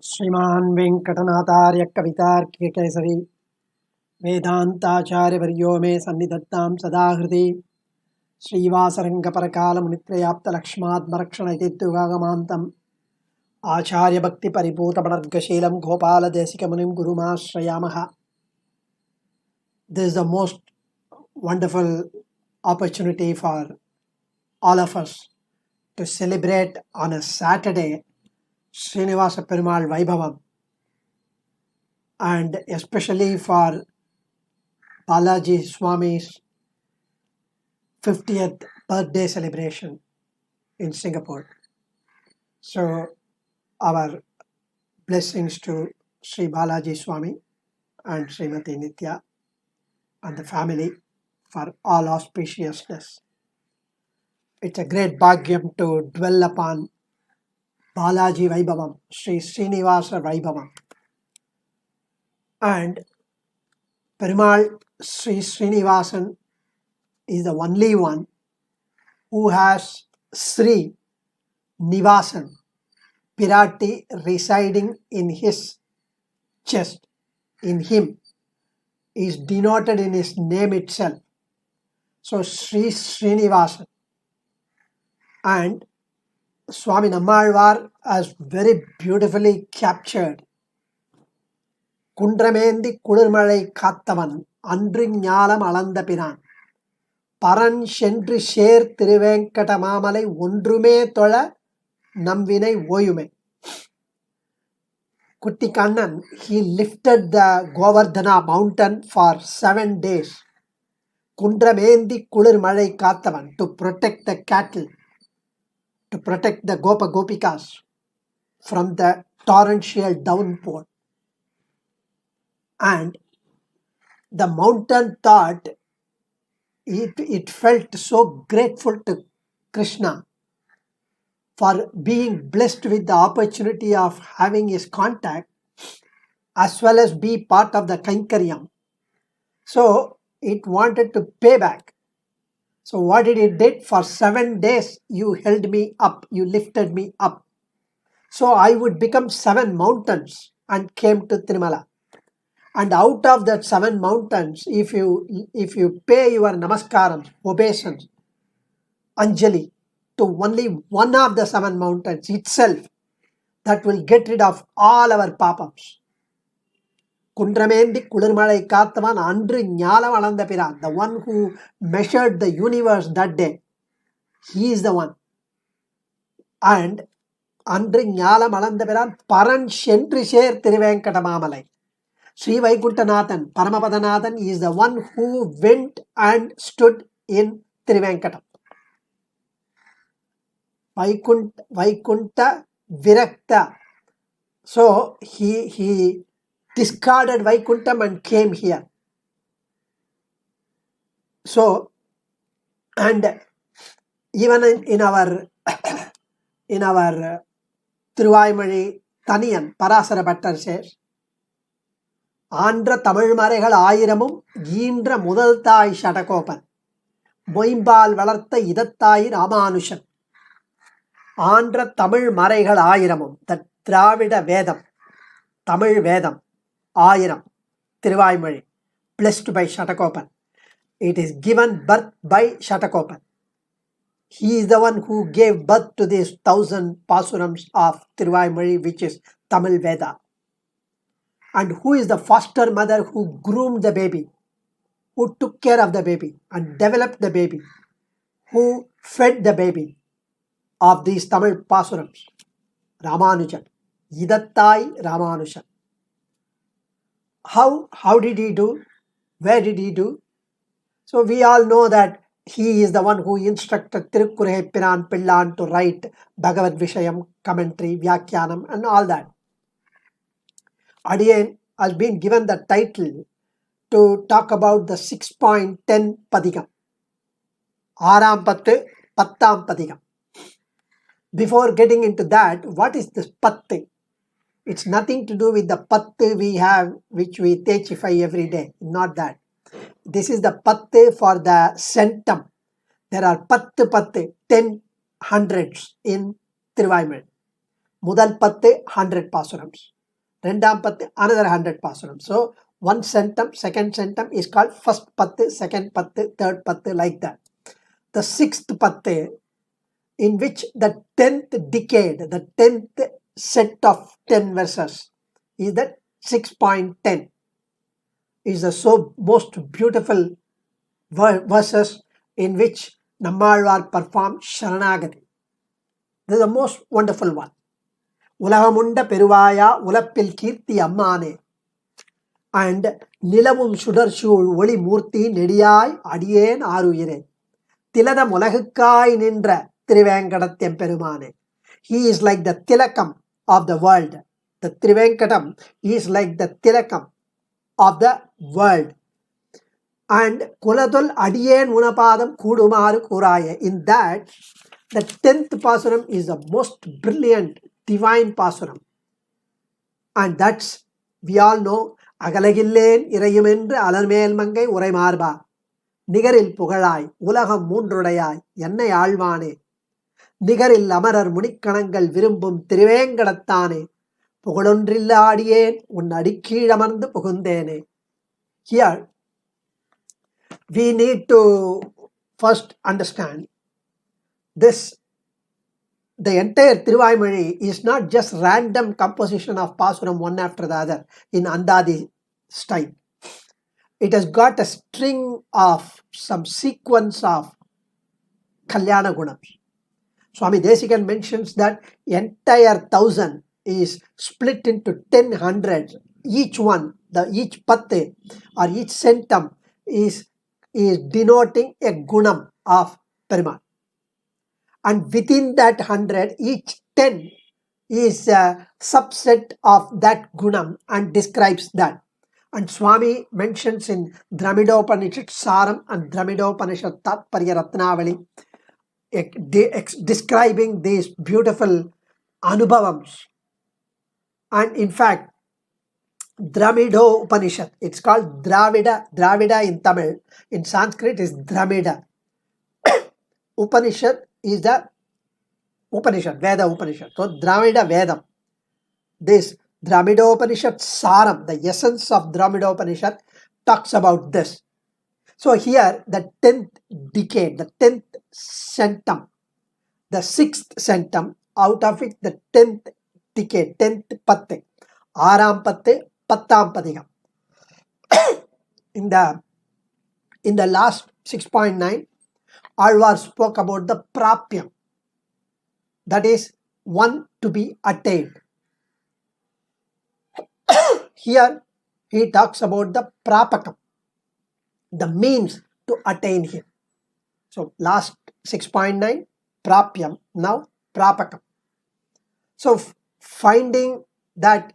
श्रीमान् वेङ्कटनाथार्य कवितार्किककेसरी वेदान्ताचार्यवर्यो मे सन्निधत्तां सदा हृदि श्रीवासरङ्गपरकालमुनित्रयाप्तलक्ष्मात्मरक्षणयतित्युगागमान्तम् आचार्यभक्तिपरिपूतमनर्गशीलं गोपालदेशिकमुनिं गुरुमाश्रयामः. This is the most wonderful opportunity for all of us to celebrate on a Saturday Srinivasa Perumal Vaibhavam, and especially for Balaji Swami's 50th birthday celebration in Singapore. So our blessings to Sri Balaji Swami and Srimati Nitya and the family for all auspiciousness. It's a great bhagyam to dwell upon Balaji Vaibhavam, Sri Srinivasa Vaibhavam. And Perumal Sri Srinivasan is the only one who has Sri Nivasan, Pirati residing in his chest, in him, is denoted in his name itself. So Sri Srinivasan. And Swami Nammazhwar has very beautifully captured Kundramendi Kudirmalai Kattavan Andri Nyalam Alanda Piran Paran Shendri Sher Tiruvenkata Mamalai Undrume Tola Namvinai Voyume. Kuttikannan, he lifted the Govardhana mountain for 7 days. Kundramendi Kudirmalai Kattavan, to protect the cattle, to protect the Gopa Gopikas from the torrential downpour. And the mountain thought it felt so grateful to Krishna for being blessed with the opportunity of having his contact as well as be part of the Kankaryam. So it wanted to pay back. So what did it did? For 7 days you held me up, you lifted me up. So I would become 7 mountains and came to Tirumala. And out of that 7 mountains, if you pay your namaskarams, obeisance, anjali, to only one of the 7 mountains itself, that will get rid of all our papams. Kundramendi Kudirmalai Kattavan Andri Nyalam Alanda Piran, the one who measured the universe that day, he is the one. And Andri Nyalam Alanda Piran Paran Shendri Sher Tiruvenkata Mamalai. Sri Vaikuntanathan, Paramapadanathan is the one who went and stood in Tiruvenkatam. Vaikunta Virakta. So he discarded Vaikuntam and came here. So, and even in our Tiruvaimazhi Thaniyan, Parasara Bhattar says, ஆன்ற தமிழ் மறைகள் ஆயிரமும் ஈன்ற முதல் தாய் ஷடகோபன் மொயம்பால் வளர்த்த இதத்தாய் ராமானுஷன். ஆன்ற தமிழ் மறைகள் ஆயிரமும், த திராவிட வேதம், தமிழ் வேதம் ஆயிரம், Thiruvaimozhi, blessed by Shatakopan. It is given birth by Shatakopan. He is the one who gave birth to these 1000 pasurams of Tiruvaimazhi, which is Tamil Veda. And who is the foster mother who groomed the baby, who took care of the baby and developed the baby, who fed the baby of these Tamil pasurams? Ramanujan. Idattai Ramanujan. How did he do? Where did he do? So we all know that he is the one who instructed Tirukkurai Piran Pillan to write Bhagavad Vishayam, commentary, Vyakhyanam and all that. Adiyan has been given the title to talk about the 6.10 Padigam. Aram Pattu, Pattam Padigam. Before getting into that, what is this Pattu? It's nothing to do with the Pattu we have, which we techify every day. Not that. This is the Pattu for the centum. There are Pattu, 10 hundreds in Tiruvaimazhi. முதல் 10 100 பாசுரம்ஸ், ரெண்டாம் 10 another 100 பாசுரம். So one centum, second centum is called first 10, second 10, third 10, like that. The sixth 10, in which the 10th decade, the 10th set of 10 verses is that 6.10, is the so most beautiful verses in which Nammazhwar performed Saranagati. This is the most wonderful one. உலகமுண்ட பெருவாயா உலப்பில் கீர்த்தி அம்மானே, and நிலவும் சுடர் சூழ் ஒளி மூர்த்தி நெடியாய் அடியேன் ஆருயிரே, திலதம் உலகுக்காய் நின்ற திருவேங்கடத்தெம் பெருமானே. He is like the tilakam of the world. The Trivenkatam is like the tilakam of the world. And Kulatul Adiyen Unapadam Kudumaru Kuraya. In that, the 10th Pasuram is the most brilliant, divine Pasuram. And that's, we all know, Agalagillen Irayumendra Alarmel Mangai Uray Marba, Nigaril Pugalai, Ulaham Mundrodayai, Yanai Alvane, Nigaril Amarar Munikanangal Virumbum Trivengadatane, Pugalundrilla Adien, Unadiki Ramandu Pugundene. Here, we need to first understand this. The entire Tiruvaimazhi is not just random composition of Pasuram one after the other in Andadi style. It has got a string of some sequence of Kalyana Gunams. Swami Desikan mentions that entire 1000 is split into 10 hundreds. Each one, each patte or each centum is denoting a gunam of Perumal. And within that 100, each 10 is a subset of that gunam and describes that. And Swami mentions in Dramidopanishad Saram and Dramidopanishad Tatparya Ratnavali describing these beautiful anubhavams. And in fact, Dramido Upanishad, it's called Dravida in Tamil. In Sanskrit is Dramida. Upanishad is the Upanishad, Veda Upanishad. So Dramida Vedam. This Dramidopanishad Saram, the essence of Dramidopanishad, talks about this. So here the 10th decade, the 10th centum, the 6th centum, out of it the 10th decade, 10th patte, Aram patte, Pattam padikam. In the last 6.9, Alvar spoke about the Prapyam, that is one to be attained. Here he talks about the Prapakam, the means to attain him. So last 6.9, Prapyam, now Prapakam. So finding that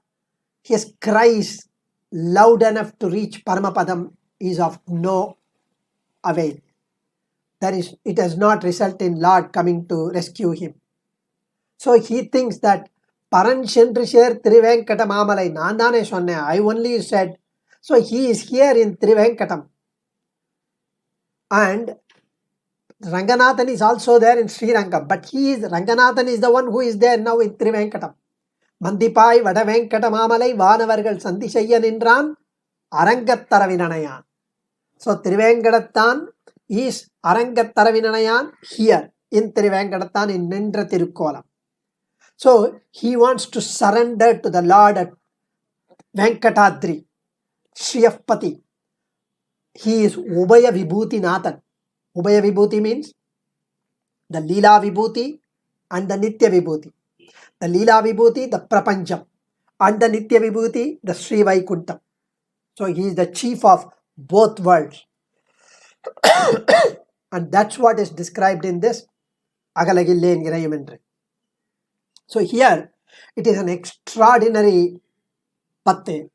his cries loud enough to reach Paramapadam is of no avail. It does not result in Lord coming to rescue him. So he thinks that Paran Chandrishar Trivenkatam Amalai Nandane Sonne, I only said. So he is here in Trivenkatam. And Ranganathan is also there in Srirangam. But Ranganathan is the one who is there now in Trivenkatam. Mandipai Vadavenkatam Amalai Vanavargal Sandishaya Nindran Arangattaravinanayan. So Trivenkadathan is Arangattaravinanayan here in Trivenkadathan in Nindra Tirukolam. So he wants to surrender to the Lord at Venkatadri, Shriyapati. He is Ubaya Vibhuti Nathan. Ubaya Vibhuti means the Leela Vibhuti and the Nitya Vibhuti. The Leela Vibhuti, the Prapancham, and the Nitya Vibhuti, the Sri Vaikuntham. So he is the chief of both worlds. And that's what is described in this Agalagillen Irayumendra. So here it is an extraordinary patte.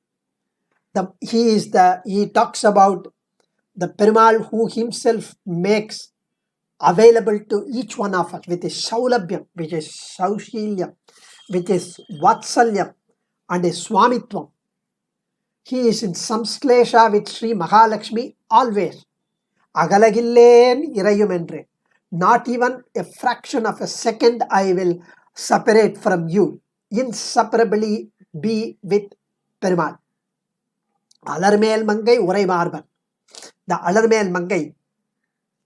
He talks about the Perumal who himself makes available to each one of us with his Saulabhyam, which is Saushilyam, which is Vatsalyam, and his Swamitvam. He is in Samsklesha with Sri Mahalakshmi always. Agalagillen Irayumendre. Not even a fraction of a second I will separate from you. inseparably be with Perumal. Alarmel Mangai Urai Marban. The Alarmel Mangai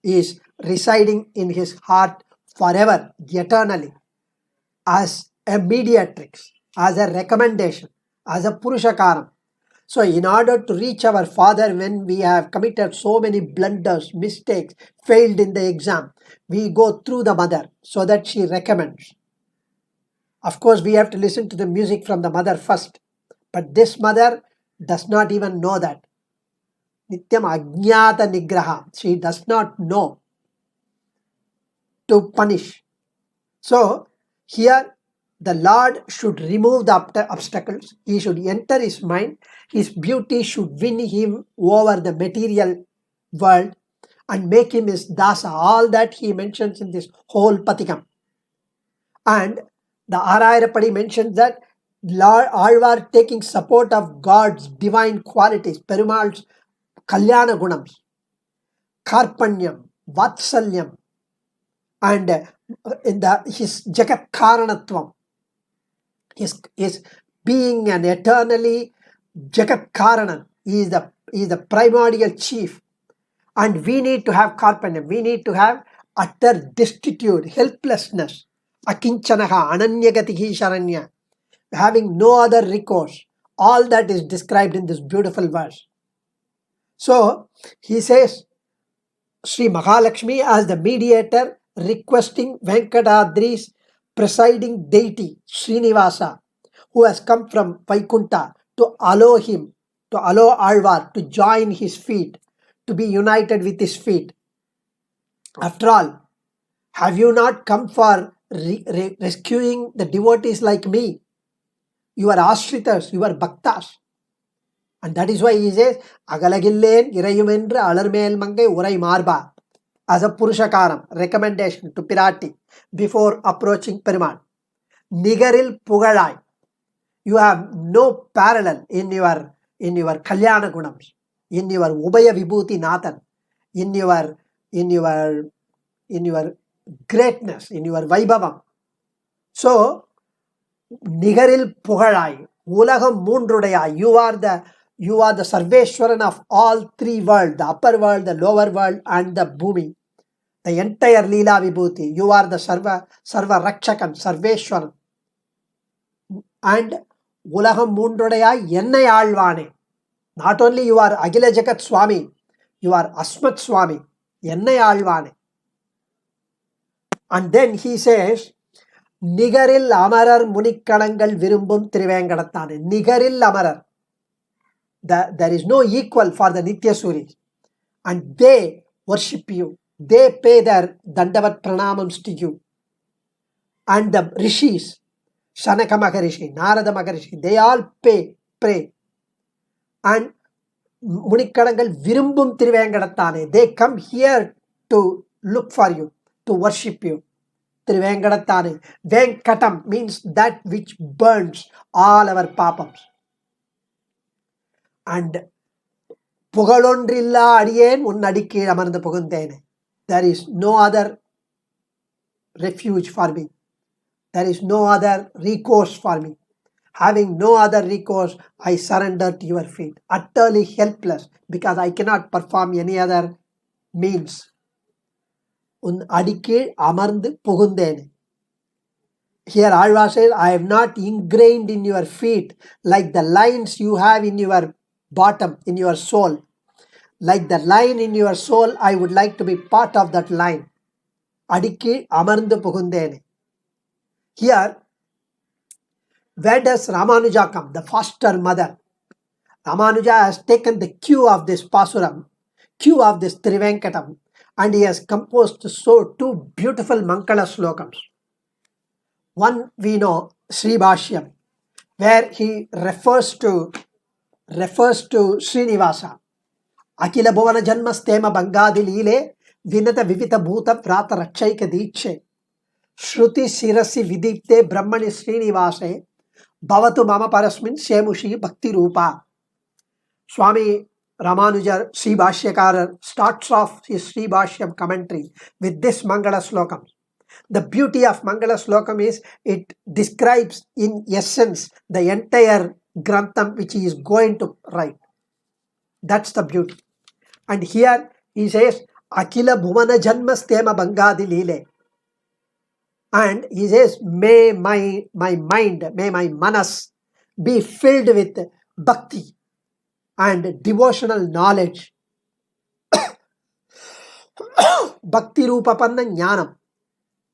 is residing in his heart forever, eternally, as a mediatrix, as a recommendation, as a Purushakaram. So, in order to reach our Father when we have committed so many blunders, mistakes, failed in the exam, we go through the mother so that she recommends. Of course, we have to listen to the music from the mother first. But this mother does not even know that. Nityam Ajnata Nigraha. She does not know to punish. So, here the Lord should remove the obstacles. He should enter his mind. His beauty should win him over the material world and make him his dasa. All that he mentions in this whole Patikam. And the Arayarapadi mentions that Lord Alvar taking support of God's divine qualities, Perumal's Kalyana Gunams, Karpanyam, Vatsalyam, and his Jagat Karanatvam, his being an eternally Jagat Karanan. He is the primordial chief. And we need to have Karpanyam. We need to have utter destitute, helplessness. Akinchanaha, Ananyagatihi Sharanya, having no other recourse. All that is described in this beautiful verse. So, he says, Sri Mahalakshmi as the mediator requesting Venkatadri's presiding deity, Srinivasa, who has come from Vaikunta to allow Alvar to join his feet, to be united with his feet. After all, have you not come for rescuing the devotees like me? You are Ashritas, you are Bhaktas. And that is why he says, Agalagillen Irayumendra Alarmel Mangai Urai Marba, as a Purushakaram, recommendation to Pirati before approaching Perumal. Nigaril Pugalai. You have no parallel in your Kalyana Gunams, in your Ubaya Vibhuti Nathan, in your greatness, in your Vaibhavam. So, Nigaril Pugalai, Ulagam Mundrudaya, you are the Sarveshwaran of all three worlds, the upper world, the lower world, and the Bhumi. The entire Leela Vibhuti. You are the Sarva Rakshakan, Sarveshwaran. And Ulagam Mundrudaya Yennai Alvane. Not only you are Agila Jagat Swami, you are Asmat Swami, Yennai Alvane. And then he says, Nigaril Amarar Munikkadangal Virumbum Trivengadatane. Nigaril Amarar. There is no equal for the Nitya Suris. And they worship you. They pay their Dandavat Pranamams to you. And the Rishis, Sanaka Maharishi, Narada Maharishi, they all pray. And Munikkadangal Virumbum Trivengadatane. They come here to look for you, to worship you. Trivengadatane. Venkatam means that which burns all our papams. And Pugalondrilla Adien Unnadiki Amaranda Pugundene. There is no other refuge for me. There is no other recourse for me. Having no other recourse, I surrender to your feet. Utterly helpless because I cannot perform any other means. Un adike amarnd pugundene. Here Alva says, I am not ingrained in your feet like the lines you have in your bottom, in your soul. Like the line in your soul, I would like to be part of that line. Adike amarnd pugundene. Here, where does Ramanuja come? The foster mother. Ramanuja has taken the cue of this Pasuram, cue of this Trivenkatam, and he has composed two beautiful Mankala slokams. One we know, Sri Bhashyam, where he refers to Srinivasa. Akila Bhuvana Janma Stema Bangadi Lile, Vinata Vivita Bhuta Vrata Rakshaika Diche, Shruti Sirasi Vidipte Brahmani Srinivase, Bhavatu Mama Parasmin Shemushi Bhakti Rupa. Swami Ramanuja Sri Bhashyakara starts off his Sri Bhashyam commentary with this Mangala slokam. The beauty of Mangala Slokam is it describes in essence the entire Grantham which he is going to write. That's the beauty. And here he says, Akila Bhuvana Janmastema Bangadi Lile. And he says, may my mind, may my manas be filled with bhakti and devotional knowledge. Bhakti Rupapanna Jnanam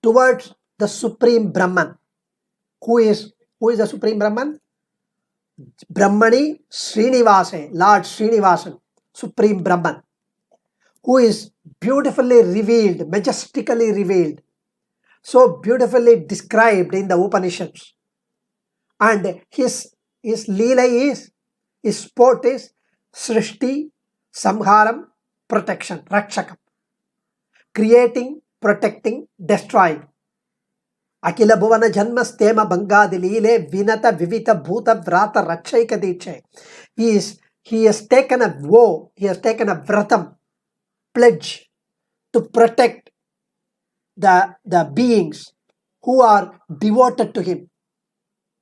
towards the Supreme Brahman. Who is the Supreme Brahman? Brahmani Srinivasa, Lord Srinivasan, Supreme Brahman, who is beautifully revealed, majestically revealed, so beautifully described in the Upanishads. And his Leela is, his sport is Srishti, Samharam, protection, Rakshakam, creating, protecting, destroying. Akila Bhuvana Janmastema Bangadi Lile Vinata Vivita Bhuta Vrata Rakshaika Diche. He has taken a vow, he has taken a vratam, pledge to protect the beings who are devoted to him,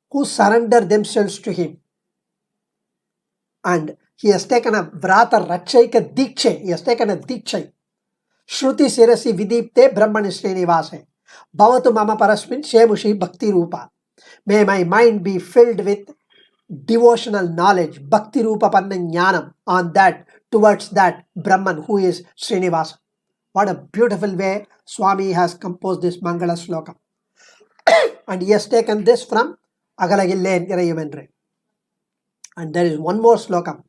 who surrender themselves to him. And he has taken a vrata Rakshaika Dikshe, he has taken a Dikshe. Shruti Sirasi Vidipte Brahmani Srinivase. Bhavatu Mama Parasmin Shemushi Bhakti Rupa. May my mind be filled with devotional knowledge, Bhakti Rupa Panna Jnanam, on that, towards that Brahman who is Srinivasa. What a beautiful way Swami has composed this Mangala Slokam. And he has taken this from Agalagillen Irayumendre. And there is one more Slokam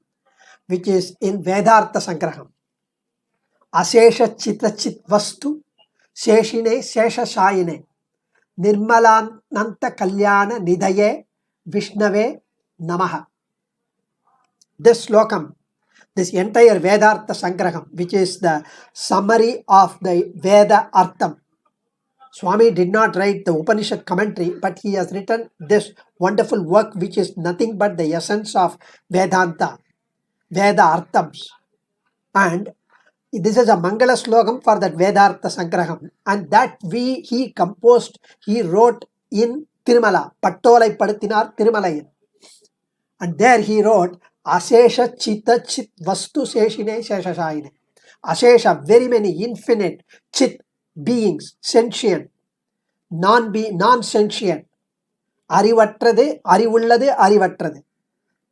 which is in Vedartha Sangraham. Asesha Chitra Chit Vastu Sheshine Shesha Shayine Nirmalananta Kalyana Nidaye Vishnave Namaha. This Slokam, this entire Vedartha Sangraham, which is the summary of the Veda Artham. Swami did not write the Upanishad commentary, but he has written this wonderful work which is nothing but the essence of Vedanta, Veda Arthams. And this is a Mangala Slokam for that Vedartha Sangraham, and that he composed, he wrote in Tirumala, Pattolai Paduthinar Tirumalayan. And there he wrote, Asesha Chita Chit Vastu Sheshine Sheshashayine. Asesha, very many, infinite, Chit, beings, sentient, non-sentient, Arivatrade, Arivullade, Arivatrade.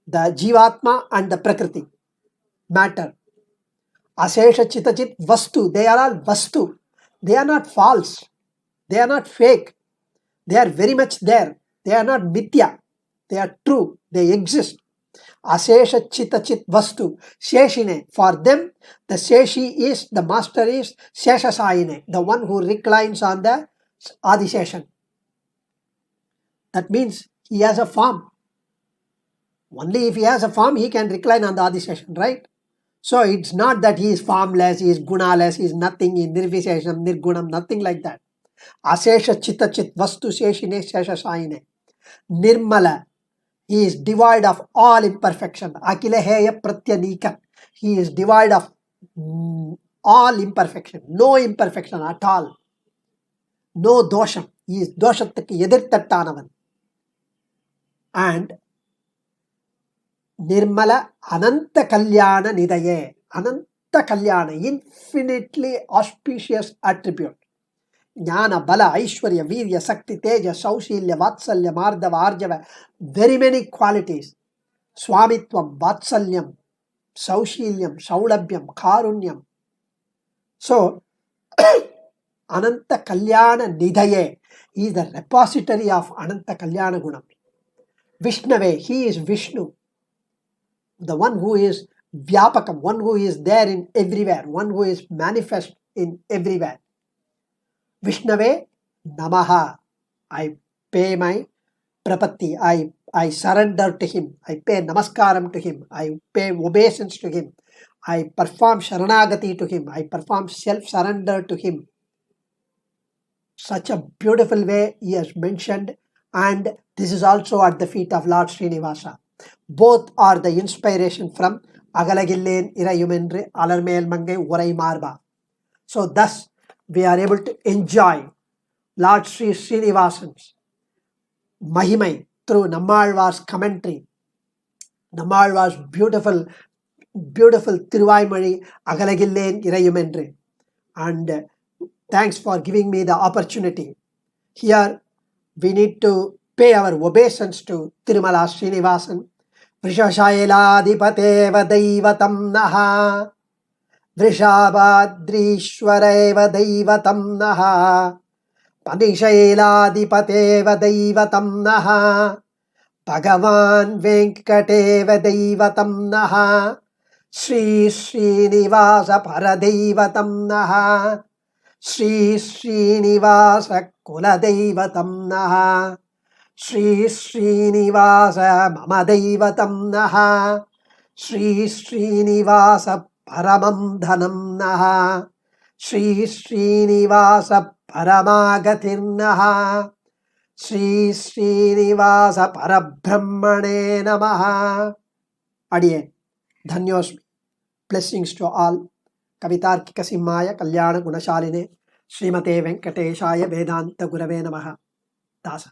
The Jivatma and the Prakriti, matter. Asesha Chitachit Vastu, they are all Vastu. They are not false. They are not fake. They are very much there. They are not Mithya. They are true. They exist. Asesha Chitachit Vastu. Sheshine. For them, the Sheshi is, the master is Sheshasayine, the one who reclines on the Adisheshan. That means he has a form. Only if he has a form, he can recline on the Adisheshan, right? So it's not that he is formless, he is gunaless, he is nothing, he is nirvishesham, nirgunam, nothing like that. Asesha Chitta Chit Vastu Sheshine Shesha Shayine. Nirmala, he is devoid of all imperfection. Akila Heya Pratyanika, he is devoid of all imperfection, no imperfection at all. No dosham, he is doshattaki edirtattanavan. And Nirmala Ananta Kalyana Nidaye. Ananta Kalyana, infinitely auspicious attribute. Jnana, Bala, Aishwarya, Virya, Sakti, Teja, Saushilya, Vatsalya, Mardava, Arjava. Very many qualities. Swamitvam, Vatsalyam, Saushilyam, Saulabhyam, Karunyam. So, Ananta Kalyana Nidaye. He is the repository of Ananta Kalyana Gunam. Vishnave, he is Vishnu. The one who is Vyapakam, one who is there in everywhere, one who is manifest in everywhere. Vishnave Namaha. I pay my prapatti. I surrender to him. I pay namaskaram to him. I pay obeisance to him. I perform Saranagati to him. I perform self-surrender to him. Such a beautiful way he has mentioned, and this is also at the feet of Lord Srinivasa. Both are the inspiration from Agalagillen Irayumendre Alarmel Mangai Urai Marba. So thus we are able to enjoy Lord Sri Srinivasan's Mahimai through Nammazhwar's commentary, Nammazhwar's beautiful Tiruvaimazhi Agalagillen Irayumendre. And thanks for giving me the opportunity. Here we need to pay our obeisance to Tirumala Srinivasan. Vrishashailadipateva Daivatam Naha, Vrishabhadrishwareva Daivatam Naha, Panishailadipateva Daivatam Naha, Bhagavan Venkateva Daivatam Naha, Sri Srinivasa Paradaivatam Naha, Sri Srinivasa Kuladaivatam Naha, Sri Srinivasa Mama Daivatam Naha, Sri Srinivasa Paramam Dhanam Naha, Sri Srinivasa Paramagatir Naha, Sri Srinivasa Parabrahmane Namaha. Adiye, Dhanyosmi. Blessings to all. Kavitarkika Simhaya Kalyana Gunashaline Srimate Venkateshaya Vedanta Gurave Namaha. Dasa.